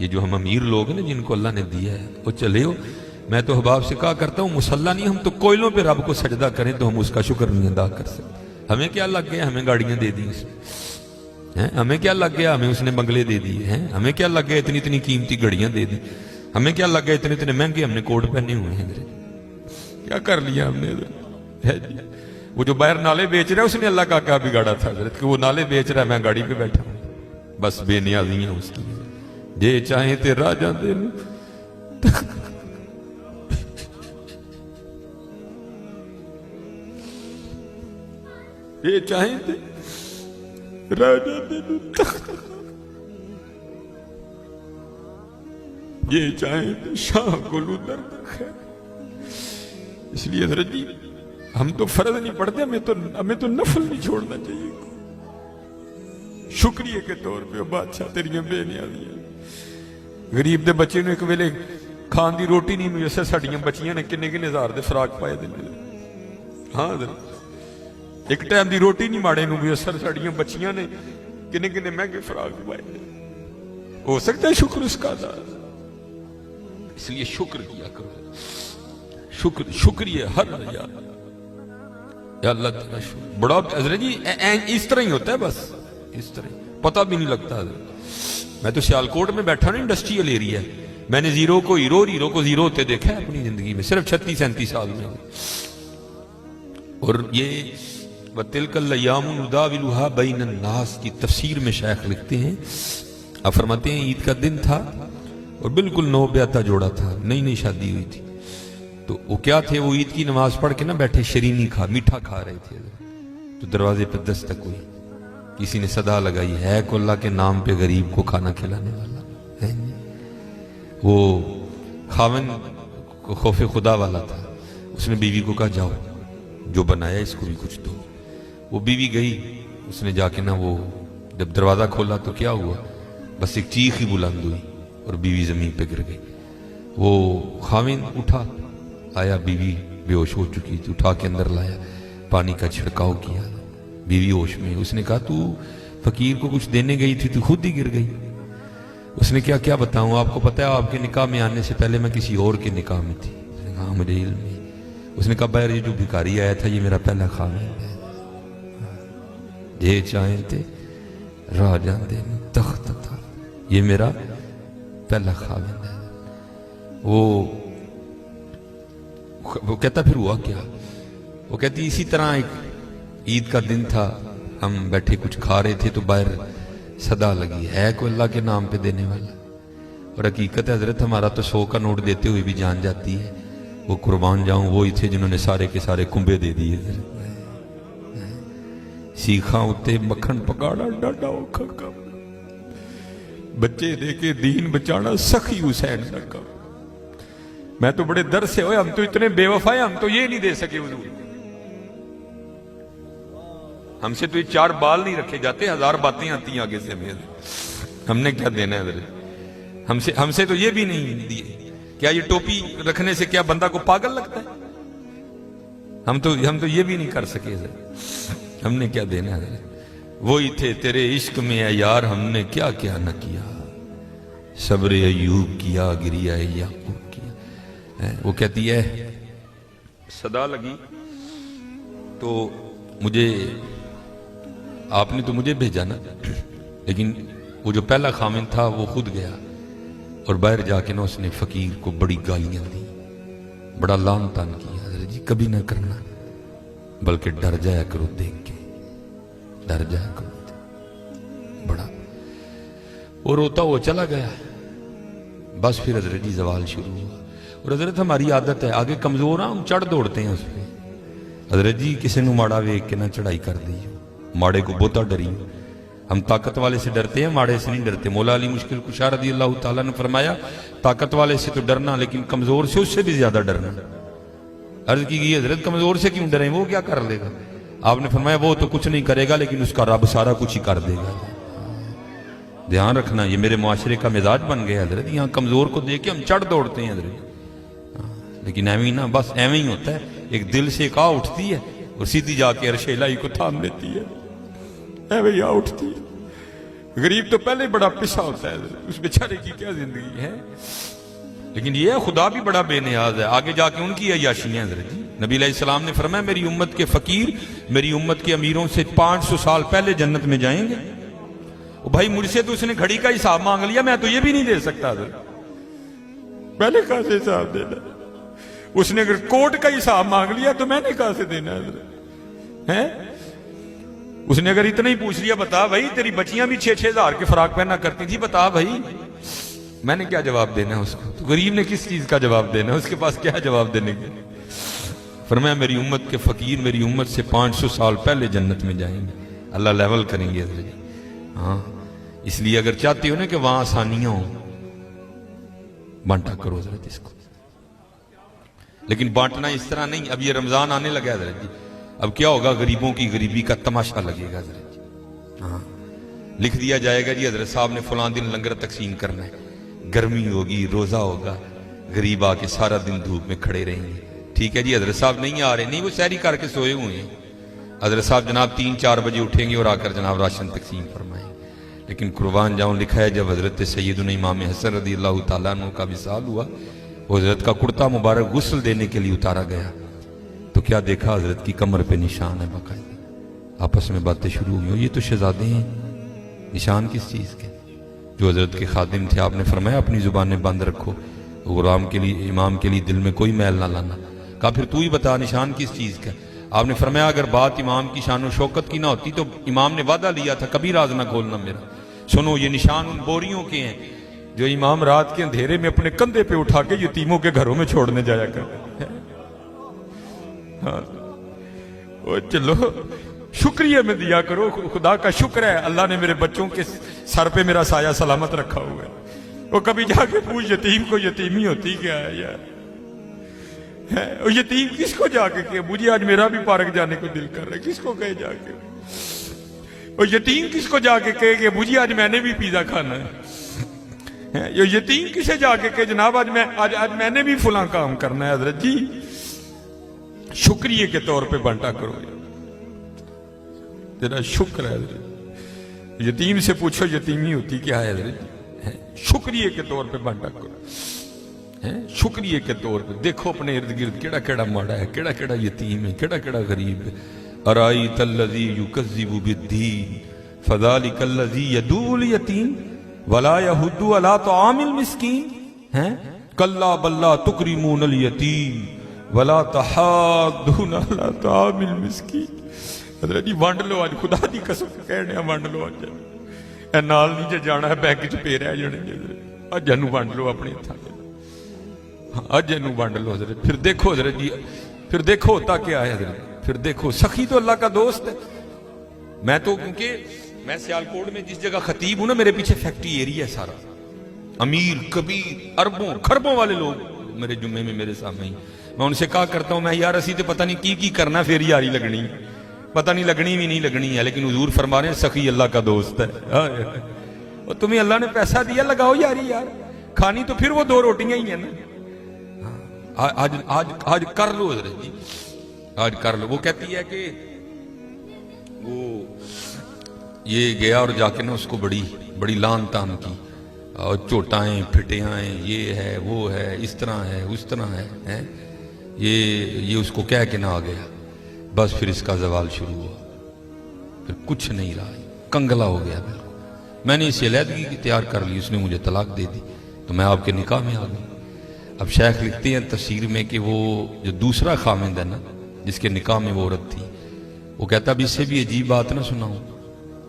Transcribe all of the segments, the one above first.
یہ جو ہم امیر لوگ ہیں نا جن کو اللہ نے دیا ہے وہ چلے ہو، میں تو احباب سے کہا کرتا ہوں مسلح نہیں، ہم تو کوئلوں پہ رب کو سجدہ کریں تو ہم اس کا شکر نہیں ادا کر سکتے۔ ہمیں کیا لگ گیا ہمیں گاڑیاں دے دی اس میں، ہمیں کیا لگ گیا ہمیں اس نے بنگلے دے دیے ہیں، ہمیں کیا لگ گیا اتنی اتنی قیمتی گھڑیاں دے دی، ہمیں کیا لگ گیا اتنے اتنے مہنگے ہم نے کوٹ پہنے ہوئے ہیں، کیا کر لیا ہم نے؟ وہ جو باہر نالے بیچ رہا ہے اس نے اللہ کا کیا بگاڑا تھا حضرت کہ وہ نالے بیچ رہا ہے، میں گاڑی پہ بیٹھا ہوں، بس بے نیازیاں اس کی، جے چاہیں تے راہ جاندے نو یہ چاہیں تے راہ جاندے نو یہ چاہیں تے شاہ گلو درد خیر۔ اس لیے حضرت جی ہم تو فرض نہیں پڑھتے، ہمیں تو نفل نہیں چھوڑنا چاہیے۔ شکریہ کے طور پہ بادشاہ تیریاں بے نیازیاں، غریب دے بچے نے ایک ویلے کھان دی روٹی نہیں میسر، ساڑیاں بچیاں نے کنے کنے ہزار دے فراق پائے دے، ہاں حضرت ایک ٹائم دی روٹی نہیں ماڑے نو میسر، ساڑیاں بچیاں نے کنے کنے مہنگے فراق پائے دے۔ ہو سکتا ہے شکر اس کا ادا، اس لیے شکر کیا کرو، شکریہ ہر یار یا اللہ تیرا شکر بڑا حضرت جی اس طرح ہی ہوتا ہے، بس اس طرح پتہ بھی نہیں لگتا حضرت۔ میں تو سیالکوٹ میں بیٹھا نا انڈسٹریل ایریا، میں نے زیرو کو ہیرو اور ہیرو کو زیرو ہوتے دیکھا ہے اپنی زندگی میں، صرف 36-37 سال میں۔ اور یہ وَتِلْكَ الْأَيَّامُ نُدَاوِلُهَا بَيْنَ النَّاسِ کی تفسیر میں شیخ لکھتے ہیں، آپ فرماتے ہیں عید کا دن تھا اور بالکل نو بیاتا جوڑا تھا، نئی نئی شادی ہوئی تھی، تو وہ کیا تھے، وہ عید کی نماز پڑھ کے نا بیٹھے شرینی میٹھا کھا رہے تھے، تو دروازے پہ دستک ہوئی، کسی نے صدا لگائی، ہے کو اللہ کے نام پہ غریب کو کھانا کھلانے والا ہے۔ وہ خاون کو خوف خدا والا تھا، اس نے بیوی کو کہا جاؤ جو بنایا اس کو بھی کچھ دو۔ وہ بیوی گئی، اس نے جا کے نا وہ جب دروازہ کھولا تو کیا ہوا، بس ایک چیخ ہی بلند ہوئی اور بیوی زمین پہ گر گئی۔ وہ خاون اٹھا، آیا، بیوی بے ہوش ہو چکی تھی، اٹھا کے اندر لایا، پانی کا چھڑکاؤ کیا، بیوی ہوش میں۔ اس نے کہا تو فقیر کو کچھ دینے گئی تھی تو خود ہی گر گئی۔ اس نے کیا بتاؤں، آپ کو پتہ ہے آپ کے نکاح میں آنے سے پہلے میں کسی اور کے نکاح میں تھی؟ اس نے کہا مجھے علم ہے۔ اس نے کہا بہر یہ جو بھکاری آیا تھا یہ میرا پہلا خاون ہے، جے چاہیں تے راہ جاندے تخت تھا، یہ میرا پہلا خاون ہے۔ وہ کہتا پھر ہوا کیا، وہ کہتی اسی طرح ایک عید کا دن تھا، ہم بیٹھے کچھ کھا رہے تھے تو باہر صدا لگی، ہے کوئی اللہ کے نام پہ دینے والا؟ اور حقیقت ہے حضرت ہمارا تو 100 کا نوٹ دیتے ہوئے بھی جان جاتی ہے، وہ قربان جاؤں وہی تھے جنہوں نے سارے کے سارے کنبے دے دیے، سیکھاں اتے مکھن پکاڑا ڈاڈا اوکھا کام، بچے دے کے دین بچانا سخی حسین کا کام۔ میں تو بڑے در سے ہوئے، ہم تو اتنے بے وفا ہیں، ہم تو یہ نہیں دے سکے حضور، ہم سے تو یہ 4 بال نہیں رکھے جاتے، 1000 باتیں آتی ہیں آگے سے ہم نے کیا دینا ہے حضرت، ہم سے تو یہ بھی نہیں دیے۔ کیا یہ ٹوپی رکھنے سے کیا بندہ کو پاگل لگتا ہے؟ ہم تو یہ بھی نہیں کر سکے حضرت، ہم نے کیا دینا ہے حضرت؟ وہی تھے تیرے عشق میں اے یار، ہم نے کیا کیا نہ کیا، صبر ایوب کیا، گریہ یعقوب کیا۔ وہ کہتی ہے صدا لگی تو مجھے، آپ نے تو مجھے بھیجا نا، لیکن وہ جو پہلا خامن تھا وہ خود گیا اور باہر جا کے نا اس نے فقیر کو بڑی گالیاں دی، بڑا لعن طعن کیا۔ حضرت جی کبھی نہ کرنا، بلکہ ڈر جایا کرو دیکھ کے، ڈر جایا کرو بڑا۔ وہ روتا وہ چلا گیا، بس پھر حضرت جی زوال شروع ہوا۔ اور حضرت ہماری عادت ہے آگے کمزور ہاں ہم چڑھ دوڑتے ہیں اس پہ، حضرت جی کسی نو ماڑا ویک کے نہ چڑھائی کر دی، ماڑے کو بہتا ڈری، ہم طاقت والے سے ڈرتے ہیں، ماڑے سے نہیں ڈرتے۔ مولا علی مشکل کشا رضی اللہ تعالیٰ نے فرمایا طاقت والے سے تو ڈرنا لیکن کمزور سے اس سے بھی زیادہ ڈرنا۔ عرض کی گئی حضرت کمزور سے کیوں ڈریں، وہ کیا کر لے گا؟ آپ نے فرمایا وہ تو کچھ نہیں کرے گا لیکن اس کا رب سارا کچھ ہی کر دے گا۔ دھیان رکھنا، یہ میرے معاشرے کا مزاج بن گیا حضرت، یہاں کمزور کو دیکھ کے ہم چڑھ دوڑتے ہیں حضرت، لیکن ایویں نہ، بس ایویں ہی ہوتا ہے، ایک دل سے ایک آ اٹھتی ہے اور سیدھی جا کے عرش الہی کو تھام لیتی ہے، ایویں آ اٹھتی ہے۔ غریب تو پہلے بڑا پسا ہوتا ہے، اس بیچارے کی کیا زندگی ہے. لیکن یہ خدا بھی بڑا بے نیاز ہے. آگے جا کے ان کی عیاشیاں حضرت جی. نبی علیہ السلام نے فرمایا میری امت کے فقیر میری امت کے امیروں سے 500 سال پہلے جنت میں جائیں گے. بھائی مجھ سے تو اس نے گھڑی کا حساب مانگ لیا، میں تو یہ بھی نہیں دے سکتا حضرت. پہلے کہاں سے حساب دینا؟ اس نے اگر کوٹ کا حساب مانگ لیا تو میں نے کہاں سے دینا حضرت ہے؟ اس نے اگر اتنا ہی پوچھ لیا بتا بھائی تیری بچیاں بھی 6-6 ہزار کے فراق پہنا کرتی تھی، بتا بھائی، میں نے کیا جواب دینا ہے اس کو؟ تو غریب نے کس چیز کا جواب دینا ہے؟ اس کے پاس کیا جواب دینے کے؟ فرمایا میری امت کے فقیر میری امت سے 500 سال پہلے جنت میں جائیں گے. اللہ لیول کریں گے حضرت جی. ہاں اس لیے اگر چاہتے ہو نا کہ وہاں آسانیاں ہوں، بانٹا کرو حضرت اس کو. لیکن بانٹنا اس طرح نہیں. اب یہ رمضان آنے لگا حضرت جی، اب کیا ہوگا؟ غریبوں کی غریبی کا تماشا لگے گا حضرت جی. ہاں لکھ دیا جائے گا جی حضرت صاحب نے فلاں دن لنگر تقسیم کرنا ہے، گرمی ہوگی، روزہ ہوگا، غریب آ کے سارا دن دھوپ میں کھڑے رہیں گے. ٹھیک ہے جی حضرت صاحب نہیں آ رہے، نہیں وہ سحری کر کے سوئے ہوئے ہیں. حضرت صاحب جناب 3-4 بجے اٹھیں گے اور آ کر جناب راشن تقسیم فرمائیں گے. لیکن قربان جاؤں لکھا ہے جب حضرت سیدنا امام حسن رضی اللہ تعالیٰ عنہ کا وصال ہوا، وہ حضرت کا کرتا مبارک غسل دینے کے لیے اتارا گیا تو کیا دیکھا؟ حضرت کی کمر پہ نشان ہے باقاعدہ. آپس میں باتیں شروع ہوئی، یہ تو شہزادے ہیں، نشان کس چیز کے؟ جو حضرت کے خادم تھے آپ نے فرمایا اپنی زبانیں بند رکھو، غلام کے لیے امام کے لیے دل میں کوئی میل نہ لانا. کہا پھر تو ہی بتا نشان کس چیز کا؟ آپ نے فرمایا اگر بات امام کی شان و شوکت کی نہ ہوتی تو امام نے وعدہ لیا تھا کبھی راز نہ کھولنا میرا. سنو یہ نشان ان بوریوں کے ہیں جو امام رات کے اندھیرے میں اپنے کندھے پہ اٹھا کے یتیموں کے گھروں میں چھوڑنے جایا کرتے ہیں. ہاں چلو شکریہ میں دیا کرو، خدا کا شکر ہے اللہ نے میرے بچوں کے سر پہ میرا سایہ سلامت رکھا ہوا ہے. وہ کبھی جا کے پوچھ یتیم کو یتیمی ہوتی کیا ہے یار؟ یتیم کس کو جا کے کہ مجھے آج میرا بھی پارک جانے کو دل کر رہا ہے، کس کو کہے جا کے؟ اور یتیم کس کو جا کے کہے کہ مجھے آج میں نے بھی پیزا کھانا ہے؟ یہ یتیم کسے جا کے کہ جناب آج میں نے بھی فلاں کام کرنا ہے؟ حضرت جی شکریہ کے طور پہ بانٹا کرو، تیرا شکر ہے حضرت. یتیم سے پوچھو یتیمی ہوتی کیا ہے حضرت جی، شکریہ کے طور پہ بانٹا کرو. شکریہ کے طور پہ دیکھو اپنے ارد گرد کیڑا کیڑا ماڑا ہے، کیڑا کیڑا یتیم ہے، کیڑا کیڑا غریب ہے. ارائیت الذی یکذب بالدین فذلک الذی یدعو الیتیم ولا یحض علی طعام المسکین کلا بل لا تکرمون الیتیم ولا تحاضون علی طعام المسکین. حضرت جی ونڈ لو آج، خدا دی قسم کہنے ونڈ لو آج. اے نال نہیں جے جانا ہے بینک چ پے رہ جانے اج جنو ونڈ لو اپنے ہتھاں دے، اج جنو ونڈ لو حضرت. پھر دیکھو حضرت جی، پھر دیکھو ہوتا کیا ہے حضرت. پھر دیکھو سخی تو اللہ کا دوست ہے. میں تو کیونکہ میں سیالکوٹ میں جس جگہ خطیب ہوں نا میرے پیچھے فیکٹری ایریا ہے سارا، امیر کبیر اربوں خربوں والے لوگ میرے جمعے میں میرے سامنے ہی. میں ان سے کہا کرتا ہوں میں یار اسی تو پتہ نہیں کی کرنا پھر یاری لگنی، پتہ نہیں لگنی بھی نہیں لگنی ہے، لیکن حضور فرما رہے ہیں سخی اللہ کا دوست ہے. اور تمہیں اللہ نے پیسہ دیا لگاؤ یاری یار، کھانی تو پھر وہ 2 روٹیاں ہی ہیں نا. آج کر لو حضرت جی، آج کر لو. وہ کہتی ہے کہ وہ یہ گیا اور جا کے نا اس کو بڑی لان تان کی، اور چوٹائیں پھٹیاں، یہ ہے وہ ہے اس طرح ہے اس طرح ہے، یہ اس کو کہہ کے نہ آ گیا. بس پھر اس کا زوال شروع ہوا، پھر کچھ نہیں رہا، کنگلا ہو گیا بالکل. میں نے اسے علیحدگی کی تیار کر لی، اس نے مجھے طلاق دے دی تو میں آپ کے نکاح میں آ گئی. اب شیخ لکھتے ہیں تفسیر میں کہ وہ جو دوسرا خامند ہے نا جس کے نکاح میں وہ عورت تھی، وہ کہتا اب اس سے بھی عجیب بات نہ سناؤں.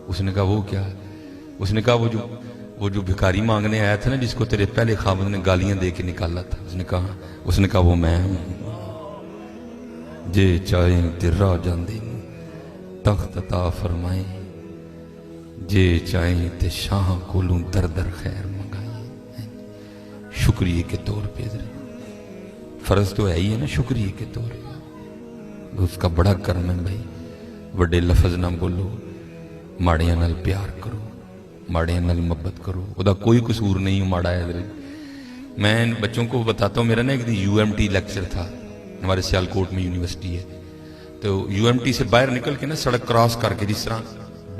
اس نے کہا وہ کیا ہے؟ اس نے کہا وہ جو بھکاری مانگنے آیا تھا نا جس کو تیرے پہلے خامند نے گالیاں دے کے نکالا تھا، اس نے کہا وہ میں ہوں. جے چاہیں تے راہ جاندے تخت عطا فرمائیں، جے چاہیں تے شاہ کولوں در در خیر منگائیں. شکریہ کے طور پہ فرض تو ہے ہی ہے نا، شکریہ کے طور پہ اس کا بڑا کرم ہے بھائی. وڈے لفظ نہ بولو، ماڑیاں نال پیار کرو، ماڑیاں نال محبت کرو. وہ دا کوئی قصور نہیں ماڑا ہے حضرت. میں بچوں کو بتاتا ہوں، میرا نا ایک دن UMT لیکچر تھا، ہمارے سیالکوٹ میں یونیورسٹی ہے، تو UMT سے باہر نکل کے نا سڑک کراس کر کے جس طرح